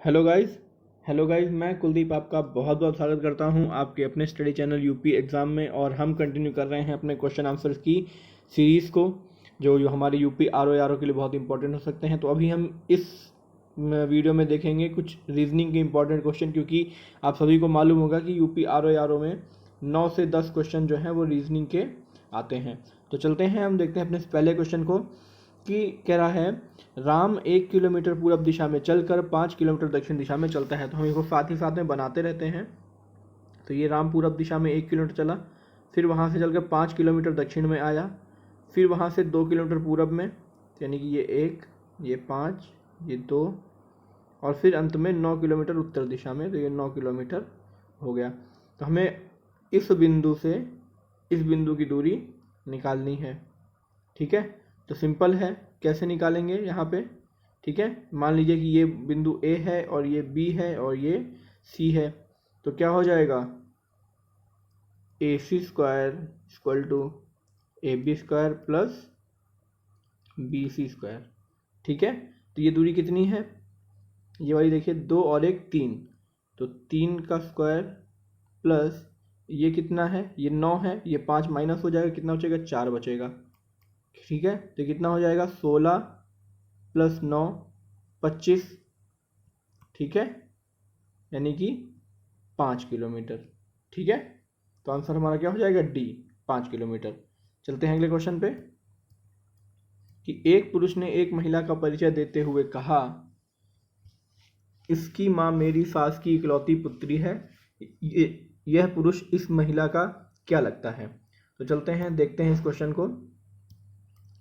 Hello guys मैं कुलदीप आपका बहुत बहुत स्वागत करता हूं आपके अपने स्टडी चैनल यूपी एग्ज़ाम में। और हम कंटिन्यू कर रहे हैं अपने क्वेश्चन आंसर्स की सीरीज़ को जो हमारे यूपी आर के लिए बहुत इंपॉर्टेंट हो सकते हैं। तो अभी हम इस वीडियो में देखेंगे कुछ रीजनिंग के इंपॉर्टेंट क्वेश्चन, क्योंकि आप सभी को मालूम होगा कि यूपी आर में 9 से 10 क्वेश्चन जो हैं वो रीजनिंग के आते हैं। तो चलते हैं, हम देखते हैं अपने पहले क्वेश्चन को कि कह रहा है राम 1 किलोमीटर पूरब दिशा में चलकर 5 किलोमीटर दक्षिण दिशा में चलता है। तो हम इसको साथ ही साथ में बनाते रहते हैं। तो ये राम पूरब दिशा में 1 किलोमीटर चला, फिर वहाँ से चलकर 5 किलोमीटर दक्षिण में आया, फिर वहाँ से 2 किलोमीटर पूरब में, यानी कि ये 1, ये 5, ये 2, और फिर अंत में 9 किलोमीटर उत्तर दिशा में। तो ये 9 किलोमीटर हो गया। तो हमें इस बिंदु से इस बिंदु की दूरी निकालनी है। ठीक है, तो सिंपल है, कैसे निकालेंगे यहाँ पे। ठीक है, मान लीजिए कि ये बिंदु ए है और ये बी है और ये सी है। तो क्या हो जाएगा, AC square equal to AB square plus BC square. ठीक है, तो ये दूरी कितनी है, ये वाली देखिए, 2 और 1 3, तो 3 का स्क्वायर प्लस ये कितना है, ये 9 है, ये 5 माइनस हो जाएगा, कितना बचेगा, 4 बचेगा। ठीक है, तो कितना हो जाएगा, 16 प्लस 9 25। ठीक है, यानी कि 5 किलोमीटर। ठीक है, तो आंसर हमारा क्या हो जाएगा, डी, 5 किलोमीटर। चलते हैं अगले क्वेश्चन पे कि एक पुरुष ने एक महिला का परिचय देते हुए कहा, इसकी माँ मेरी सास की इकलौती पुत्री है। यह पुरुष इस महिला का क्या लगता है। तो चलते हैं, देखते हैं इस क्वेश्चन को।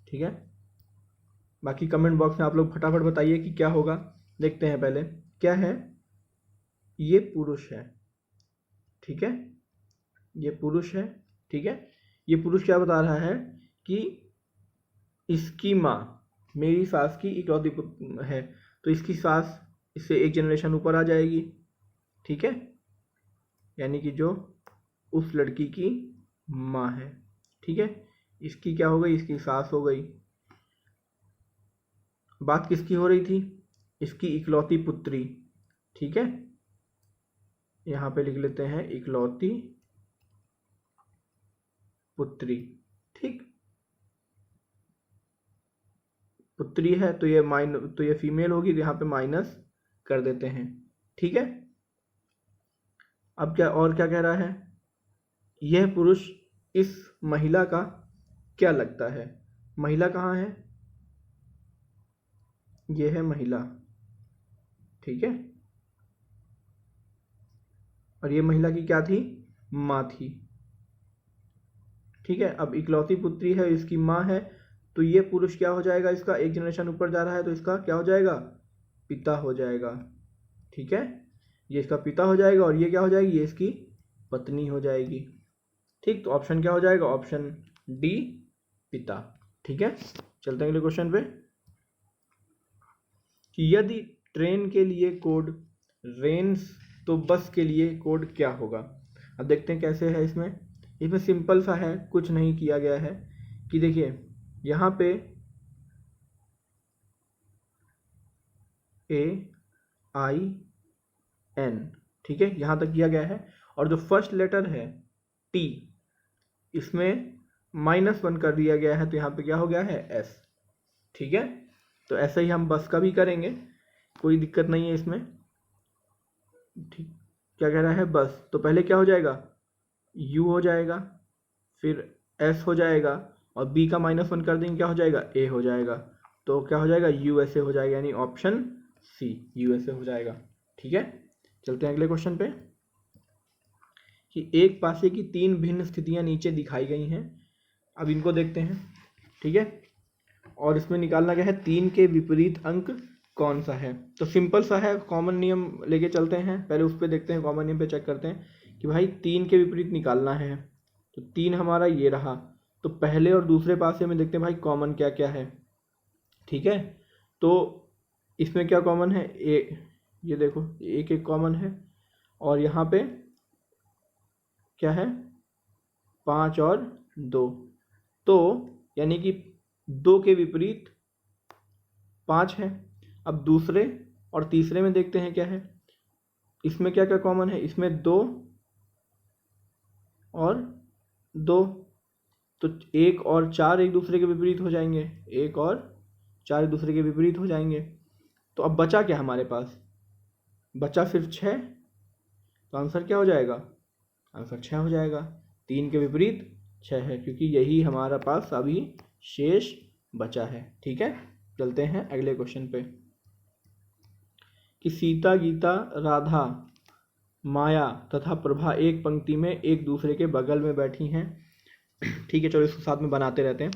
ठीक है, बाकी कमेंट बॉक्स में आप लोग फटाफट बताइए कि क्या होगा। देखते हैं पहले क्या है, ये पुरुष है। ठीक है, ये पुरुष है। ठीक है, ये पुरुष क्या बता रहा है कि इसकी माँ मेरी सास की इकलौती पुत्र है। तो इसकी सास इससे एक जनरेशन ऊपर आ जाएगी। ठीक है, यानी कि जो उस लड़की की माँ है। ठीक है, इसकी क्या हो गई, इसकी सास हो गई। बात किसकी हो रही थी, इसकी इकलौती पुत्री। ठीक है, यहाँ पे लिख लेते हैं इकलौती पुत्री। ठीक, पुत्री है तो ये फीमेल होगी, तो यहाँ पे माइनस कर देते हैं। ठीक है, अब क्या कह रहा है, यह पुरुष इस महिला का क्या लगता है। महिला कहाँ है, यह है महिला। ठीक है, और ये महिला की क्या थी, माँ थी। ठीक है, अब इकलौती पुत्री है, इसकी माँ है, तो ये पुरुष क्या हो जाएगा, इसका एक जनरेशन ऊपर जा रहा है, तो इसका क्या हो जाएगा, पिता हो जाएगा। ठीक है, ये इसका पिता हो जाएगा, और ये क्या हो जाएगी, ये इसकी पत्नी हो जाएगी। ठीक, तो ऑप्शन क्या हो जाएगा, ऑप्शन डी, पिता। ठीक है, चलते हैं अगले क्वेश्चन पे कि यदि ट्रेन के लिए कोड रेन्स तो बस के लिए कोड क्या होगा। अब देखते हैं कैसे है। इसमें सिंपल सा है, कुछ नहीं किया गया है। कि देखिए यहाँ पे AIN, ठीक है, यहाँ तक किया गया है। और जो फर्स्ट लेटर है T, इसमें -1 कर दिया गया है, तो यहाँ पे क्या हो गया है, S। ठीक है, तो ऐसे ही हम बस का भी करेंगे, कोई दिक्कत नहीं है इसमें। ठीक, क्या कह रहा है, बस, तो पहले क्या हो जाएगा, U हो जाएगा, फिर S हो जाएगा, और B का -1 कर देंगे, क्या हो जाएगा, A हो जाएगा। तो क्या हो जाएगा, USA हो जाएगा, यानी ऑप्शन C, USA हो जाएगा। ठीक है, चलते हैं अगले क्वेश्चन पे कि एक पासे की 3 भिन्न स्थितियां नीचे दिखाई गई हैं। अब इनको देखते हैं। ठीक है, और इसमें निकालना क्या है, 3 के विपरीत अंक कौन सा है। तो सिंपल सा है, कॉमन नियम लेके चलते हैं, पहले उस पर देखते हैं, कॉमन नियम पे चेक करते हैं कि भाई 3 के विपरीत निकालना है। तो 3 हमारा ये रहा, तो पहले और दूसरे पासे में देखते हैं भाई कॉमन क्या क्या है। ठीक है, तो इसमें क्या कॉमन है, ये देखो, एक कॉमन है, और यहाँ पे क्या है, 5 और 2, तो यानी कि 2 के विपरीत 5 है। अब दूसरे और तीसरे में देखते हैं क्या है, इसमें क्या क्या कॉमन है, इसमें 2 और 2, तो 1 और 4 एक दूसरे के विपरीत हो जाएंगे, 1 और 4 एक दूसरे के विपरीत हो जाएंगे। तो अब बचा क्या हमारे पास, बचा सिर्फ 6, तो आंसर क्या हो जाएगा, आंसर 6 हो जाएगा। 3 के विपरीत 6 है, क्योंकि यही हमारा पास अभी शेष बचा है। ठीक है, चलते हैं अगले क्वेश्चन पे कि सीता, गीता, राधा, माया तथा प्रभा एक पंक्ति में एक दूसरे के बगल में बैठी हैं। ठीक है, चलो इसको साथ में बनाते रहते हैं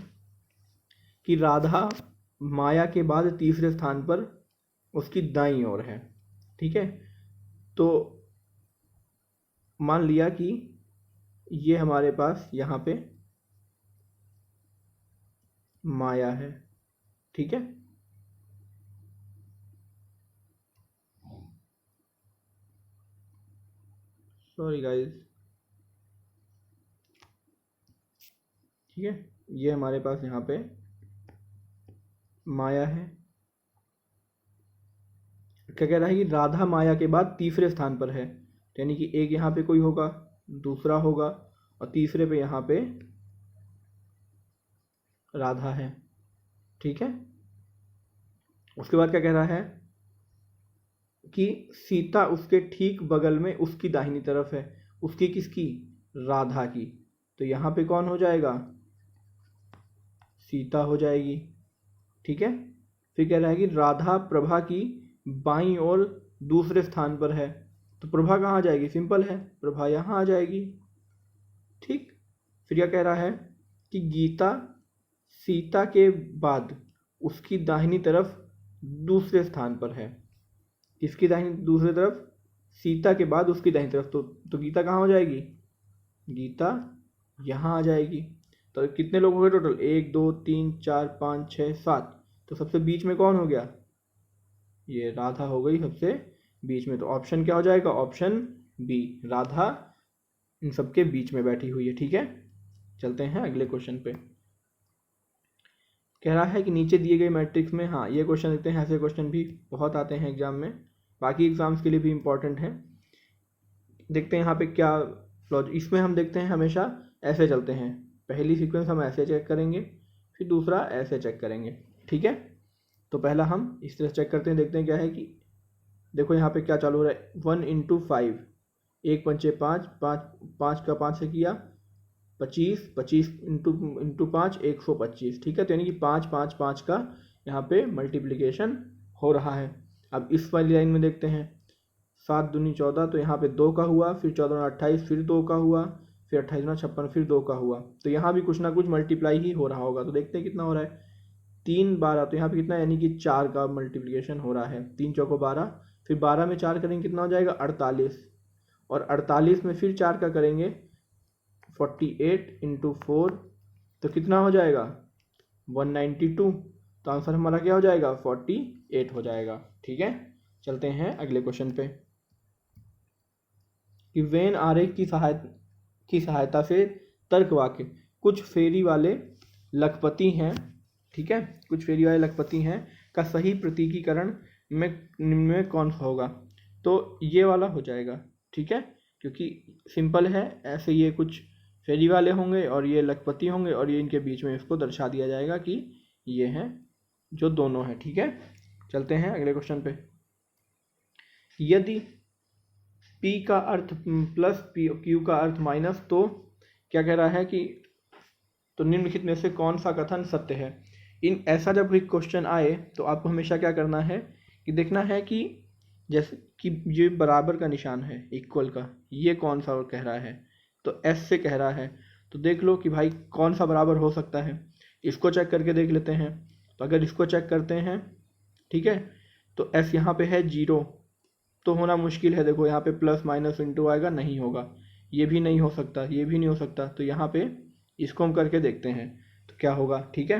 कि राधा माया के बाद तीसरे स्थान पर उसकी दाईं ओर है। ठीक है, तो मान लिया कि ये हमारे पास यहाँ पे माया है। ठीक है, सॉरी गाइस, ठीक है, ये हमारे पास यहाँ पे माया है। क्या कह रहा है कि राधा माया के बाद तीसरे स्थान पर है, यानी कि एक यहाँ पे कोई होगा, दूसरा होगा और तीसरे पे यहाँ पे राधा है। ठीक है, उसके बाद क्या कह रहा है कि सीता उसके ठीक बगल में उसकी दाहिनी तरफ है, उसकी किसकी, राधा की, तो यहाँ पे कौन हो जाएगा, सीता हो जाएगी। ठीक है, फिर कह रहा है कि राधा प्रभा की बाईं ओर दूसरे स्थान पर है, तो प्रभा कहाँ आ जाएगी, सिंपल है, प्रभा यहाँ आ जाएगी। ठीक, फिर क्या कह रहा है कि गीता सीता के बाद उसकी दाहिनी तरफ दूसरे स्थान पर है, किसकी दाहिनी, दूसरी तरफ, सीता के बाद उसकी दाहिनी तरफ, तो गीता कहाँ हो जाएगी, गीता यहाँ आ जाएगी। तो कितने लोग हो गए टोटल, 1 2 3 4 5 6 7, तो सबसे बीच में कौन हो गया, ये राधा हो गई सबसे बीच में। तो ऑप्शन क्या हो जाएगा, ऑप्शन बी, राधा इन सबके बीच में बैठी हुई है। ठीक है, चलते हैं अगले क्वेश्चन पे। कह रहा है कि नीचे दिए गए मैट्रिक्स में, हाँ ये क्वेश्चन देखते हैं, ऐसे क्वेश्चन भी बहुत आते हैं एग्जाम में, बाकी एग्जाम्स के लिए भी इंपॉर्टेंट है। देखते हैं यहाँ पे क्या लॉजिक, इसमें हम देखते हैं हमेशा ऐसे चलते हैं, पहली सीक्वेंस हम ऐसे चेक करेंगे, फिर दूसरा ऐसे चेक करेंगे। ठीक है, तो पहला हम इस तरह चेक करते हैं, देखते हैं क्या है कि देखो यहाँ पे क्या चालू हो रहा है, 1 × 5, 1 पंचे 5, 5 का 5 से किया 25, 25 इंटू 5 125। ठीक है, तो यानी कि 5 5 5 का यहाँ पे मल्टीप्लिकेशन हो रहा है। अब इस वाली लाइन में देखते हैं, 7 दूनी 14, तो यहाँ पे 2 का हुआ, फिर 14 28, फिर 2 का हुआ, फिर 28 56, फिर 2 का हुआ, तो यहाँ भी कुछ ना कुछ मल्टीप्लाई ही हो रहा होगा। तो देखते हैं कितना हो रहा है, 3 12, तो यहाँ पे कितना, यानी कि 4 का मल्टीप्लिकेशन हो रहा है, 3 चौको 12, फिर 12 में 4 करेंगे कितना हो जाएगा, 48, और 48 में फिर 4 का करेंगे 48 × 4, तो कितना हो जाएगा 192, तो आंसर हमारा क्या हो जाएगा 48 हो जाएगा। ठीक है, चलते हैं अगले क्वेश्चन पे कि वेन आरेख की सहायता से तर्क वाक्य, कुछ फेरी वाले लखपति हैं, ठीक है, कुछ फेरी वाले लखपति हैं का सही प्रतीकीकरण में निम्न में कौन सा होगा, तो ये वाला हो जाएगा। ठीक है, क्योंकि सिंपल है, ऐसे ये कुछ फेरी वाले होंगे और ये लखपति होंगे और ये इनके बीच में इसको दर्शा दिया जाएगा कि ये हैं जो दोनों हैं। ठीक है, चलते हैं अगले क्वेश्चन पे। यदि P का अर्थ प्लस Q का अर्थ माइनस, तो क्या कह रहा है कि तो निम्नलिखित में से कौन सा कथन सत्य है। इन ऐसा जब कोई क्वेश्चन आए तो आपको हमेशा क्या करना है कि देखना है कि जैसे कि ये बराबर का निशान है, इक्वल का, ये कौन सा कह रहा है, तो एस से कह रहा है, तो देख लो कि भाई कौन सा बराबर हो सकता है, इसको चेक करके देख लेते हैं। तो अगर इसको चेक करते हैं, ठीक है, तो एस यहाँ पे है 0, तो होना मुश्किल है, देखो यहाँ पे प्लस माइनस इंटू आएगा, नहीं होगा, ये भी नहीं हो सकता, ये भी नहीं हो सकता, तो यहाँ पे इसको हम करके देखते हैं तो क्या होगा। ठीक है,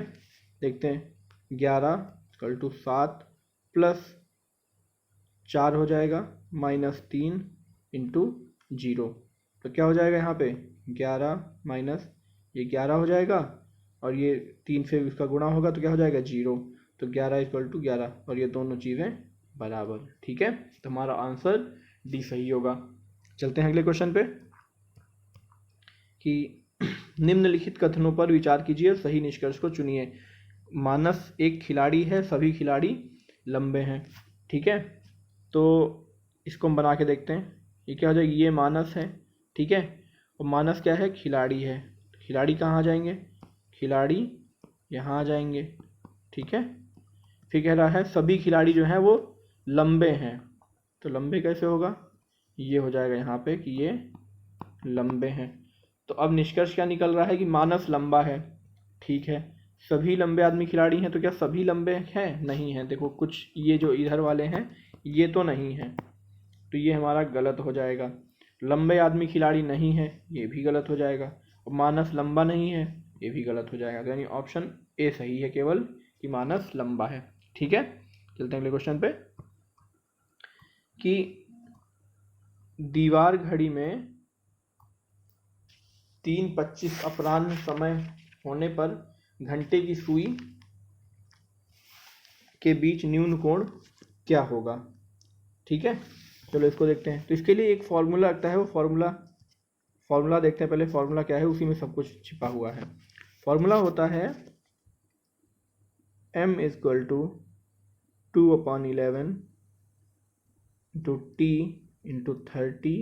देखते हैं, 11 = 7 प्लस 4 हो जाएगा माइनस 3 इंटू 0, तो क्या हो जाएगा यहाँ पे 11 माइनस ये 11 हो जाएगा, और ये 3 से इसका गुणा होगा तो क्या हो जाएगा 0, तो 11 = 11, और ये दोनों चीज़ें बराबर। ठीक है, तो हमारा आंसर डी सही होगा। चलते हैं अगले क्वेश्चन पे कि निम्नलिखित कथनों पर विचार कीजिए और सही निष्कर्ष को चुनिए। मानस एक खिलाड़ी है, सभी खिलाड़ी लंबे हैं। ठीक है, तो इसको हम बना के देखते हैं। ये क्या हो जाएगा, ये मानस है। ठीक है, और मानस क्या है, खिलाड़ी है। खिलाड़ी कहाँ आ जाएंगे, खिलाड़ी यहाँ आ जाएंगे। ठीक है, फिर कह रहा है सभी खिलाड़ी जो हैं वो लंबे हैं, तो लंबे कैसे होगा, ये हो जाएगा यहाँ पे कि ये लंबे हैं। तो अब निष्कर्ष क्या निकल रहा है कि मानस लंबा है। ठीक है, सभी लंबे आदमी खिलाड़ी हैं, तो क्या सभी लंबे हैं, नहीं हैं। देखो कुछ ये जो इधर वाले हैं ये तो नहीं हैं, तो ये हमारा गलत हो जाएगा। लंबे आदमी खिलाड़ी नहीं है, ये भी गलत हो जाएगा। और मानस लंबा नहीं है, ये भी गलत हो जाएगा। तो यानी ऑप्शन ए सही है केवल, कि मानस लंबा है। ठीक है, चलते हैं अगले क्वेश्चन पे कि दीवार घड़ी में 3:25 अपराह्न समय होने पर घंटे की सुई के बीच न्यून कोण क्या होगा। ठीक है, चलो इसको देखते हैं। तो इसके लिए एक फॉर्मूला लगता है, वो फॉर्मूला देखते हैं पहले। फॉर्मूला क्या है, उसी में सब कुछ छिपा हुआ है। फॉर्मूला होता है m = 2/11 × t × 30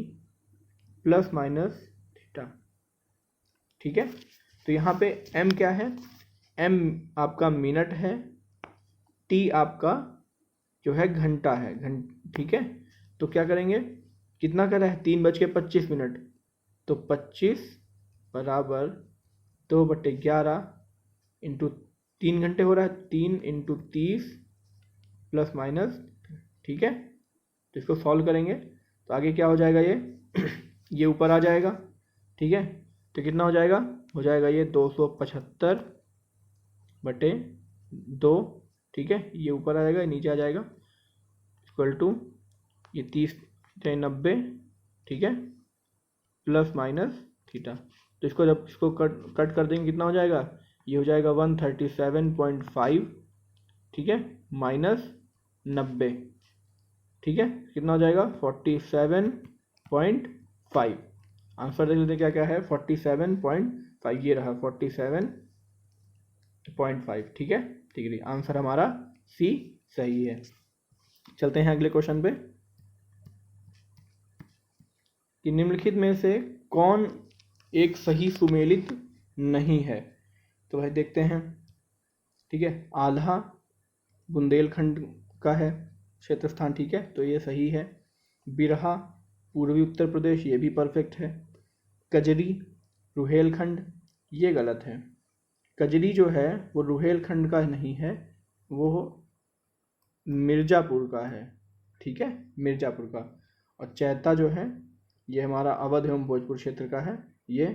± थीटा। ठीक है, तो यहाँ पे m क्या है, m आपका मिनट है, t आपका जो है घंटा है। ठीक है, तो क्या करेंगे, कितना कर रहा है, 3:25, तो 25 बराबर 2/11 इंटू 3 घंटे हो रहा है, 3 × 30 ± ठीक है, तो इसको सॉल्व करेंगे तो आगे क्या हो जाएगा, ये ऊपर आ जाएगा। ठीक है, तो कितना हो जाएगा ये 275/2। ठीक है, ये ऊपर आ जाएगा, नीचे आ जाएगा, इक्वल टू ये 30 × 90। ठीक है, ± थीटा। तो इसको जब इसको कट कर देंगे कितना हो जाएगा, ये हो जाएगा 137.5। ठीक है, -90। ठीक है, कितना हो जाएगा 47.5। आंसर देख लेते क्या क्या है, 47.5, ये रहा 47.5। ठीक है, ठीक है, आंसर हमारा सी सही है। चलते हैं अगले क्वेश्चन पे कि निम्नलिखित में से कौन एक सही सुमेलित नहीं है। तो भाई देखते हैं। ठीक है, आल्हा बुंदेलखंड का है क्षेत्र स्थान। ठीक है, तो ये सही है। बिरहा पूर्वी उत्तर प्रदेश, ये भी परफेक्ट है। कजरी रुहेलखंड, ये गलत है। कजरी जो है वो रुहेलखंड का नहीं है, वो मिर्ज़ापुर का है। ठीक है, मिर्ज़ापुर का। और चैता जो है ये हमारा अवध एवं भोजपुर क्षेत्र का है, ये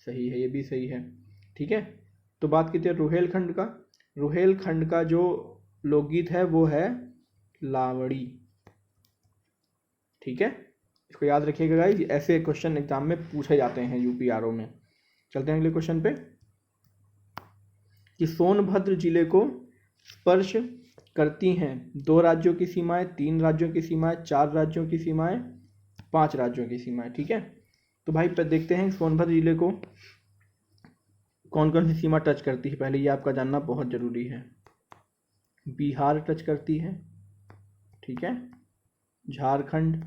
सही है, ये भी सही है। ठीक है, तो बात की थी रुहेलखंड का। रुहेलखंड का जो लोकगीत है वो है लावड़ी। ठीक है, इसको याद रखिएगा गाइस, ऐसे क्वेश्चन एग्जाम में पूछे जाते हैं यूपीआरओ में। चलते हैं अगले क्वेश्चन पे कि सोनभद्र जिले को स्पर्श करती हैं 2 राज्यों की सीमाएं, 3 राज्यों की सीमाएं, 4 राज्यों की सीमाएं, 5 राज्यों की सीमाएं। ठीक है, तो भाई देखते हैं सोनभद्र जिले को कौन कौन सी सीमा टच करती है। पहले ये आपका जानना बहुत जरूरी है। बिहार टच करती है, ठीक है, झारखंड,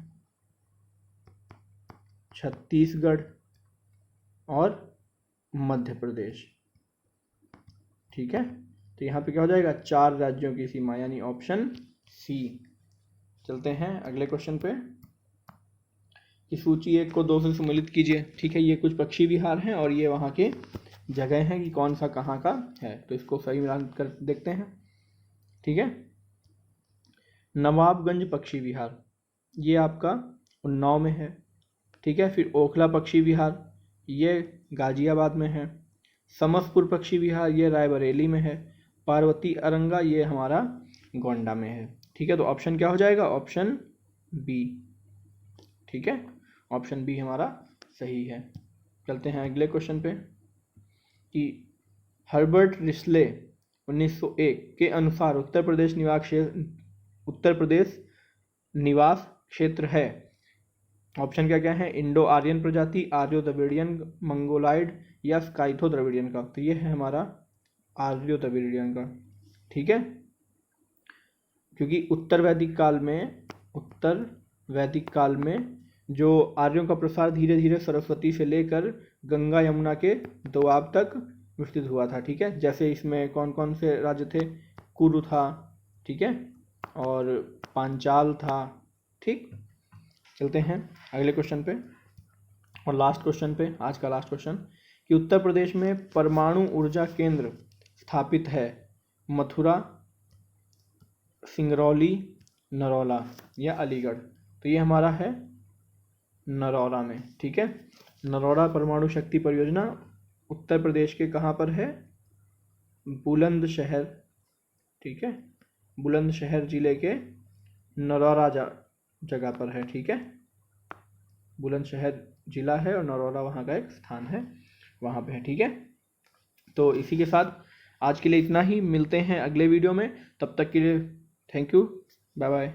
छत्तीसगढ़ और मध्य प्रदेश। ठीक है, तो यहाँ पे क्या हो जाएगा, 4 राज्यों की सीमा, यानी ऑप्शन सी। चलते हैं अगले क्वेश्चन पे कि सूची 1 को 2 से सम्मिलित कीजिए। ठीक है, ये कुछ पक्षी विहार हैं और ये वहाँ के जगह हैं कि कौन सा कहाँ का है, तो इसको सही मिलान कर देखते हैं। ठीक है, नवाबगंज पक्षी विहार ये आपका उन्नाव में है। ठीक है, फिर ओखला पक्षी विहार ये गाजियाबाद में है। समसपुर पक्षी विहार ये रायबरेली में है। पार्वती अरंगा ये हमारा गोंडा में है। ठीक है, तो ऑप्शन क्या हो जाएगा, ऑप्शन बी। ठीक है, ऑप्शन बी हमारा सही है। चलते हैं अगले क्वेश्चन पे कि हर्बर्ट रिस्ले 1901 के अनुसार उत्तर प्रदेश निवास क्षेत्र है? ऑप्शन क्या क्या है? इंडो आर्यन प्रजाति, आर्यो द्रविडियन, मंगोलाइड या स्काइथो द्रविडियन का। तो ये है हमारा आर्यो द्रविडियन का। ठीक है, क्योंकि उत्तर वैदिक काल में जो आर्यों का प्रसार धीरे धीरे सरस्वती से लेकर गंगा यमुना के दोआब तक विस्तृत हुआ था। ठीक है, जैसे इसमें कौन कौन से राज्य थे? कुरु था, ठीक है, और पांचाल था। ठीक, चलते हैं अगले क्वेश्चन पे और लास्ट क्वेश्चन पे, आज का लास्ट क्वेश्चन, कि उत्तर प्रदेश में परमाणु ऊर्जा केंद्र स्थापित है? मथुरा, सिंगरौली, नरौला या अलीगढ़। तो ये हमारा है नरौला में। ठीक है, नरौला परमाणु शक्ति परियोजना उत्तर प्रदेश के कहाँ पर है? बुलंदशहर। ठीक है, बुलंदशहर जिले के नरौरा जगह पर है। ठीक है, बुलंदशहर जिला है और नरौला वहाँ का एक स्थान है, वहाँ पे है। ठीक है, तो इसी के साथ आज के लिए इतना ही। मिलते हैं अगले वीडियो में, तब तक के लिए थैंक यू, बाय बाय।